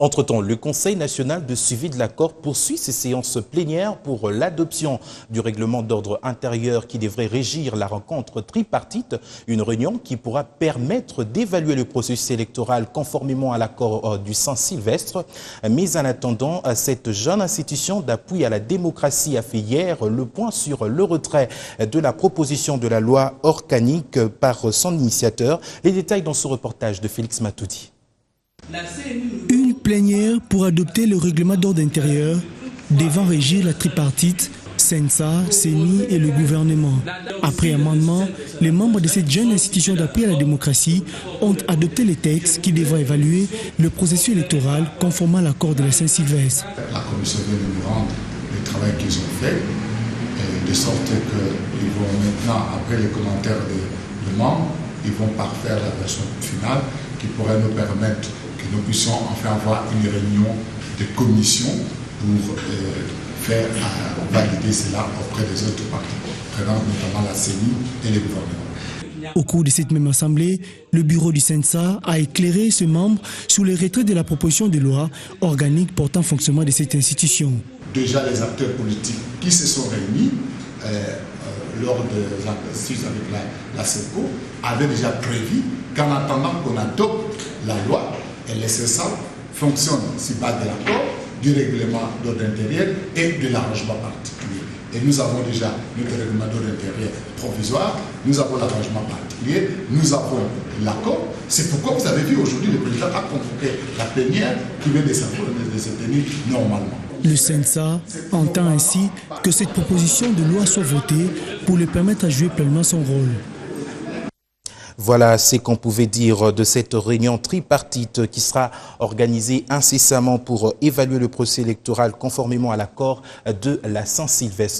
Entre-temps, le Conseil national de suivi de l'accord poursuit ses séances plénières pour l'adoption du règlement d'ordre intérieur qui devrait régir la rencontre tripartite, une réunion qui pourra permettre d'évaluer le processus électoral conformément à l'accord du Saint-Sylvestre. Mais en attendant, cette jeune institution d'appui à la démocratie a fait hier le point sur le retrait de la proposition de la loi organique par son initiateur. Les détails dans ce reportage de Félix Matoudi. Une plénière pour adopter le règlement d'ordre intérieur devant régir la tripartite, CENSA, CENI et le gouvernement. Après amendement, les membres de cette jeune institution d'appui à la démocratie ont adopté les textes qui devront évaluer le processus électoral conformément à l'accord de la Saint-Sylvestre. La commission vient de nous rendre le travail qu'ils ont fait, de sorte qu'ils vont maintenant, après les commentaires des membres, ils vont parfaire la version finale qui pourrait nous permettre que nous puissions enfin avoir une réunion de commission pour faire valider cela auprès des autres parties prenantes, notamment la CENI et le gouvernement. Au cours de cette même assemblée, le bureau du CENSA a éclairé ses membres sur le retrait de la proposition de loi organique portant fonctionnement de cette institution. Déjà, les acteurs politiques qui se sont réunis lors de l'assises avec la CEPCO avaient déjà prévu qu'en attendant qu'on adopte la loi, le CENSA fonctionne sur base de l'accord, du règlement d'ordre intérieur et de l'arrangement particulier. Et nous avons déjà notre règlement d'ordre intérieur provisoire, nous avons l'arrangement particulier, nous avons l'accord. C'est pourquoi vous avez vu aujourd'hui le président a convoqué la plénière qui vient de se tenir normalement. Le CENSA entend ainsi que cette proposition de loi soit votée pour lui permettre à jouer pleinement son rôle. Voilà ce qu'on pouvait dire de cette réunion tripartite qui sera organisée incessamment pour évaluer le processus électoral conformément à l'accord de la Saint-Sylvestre.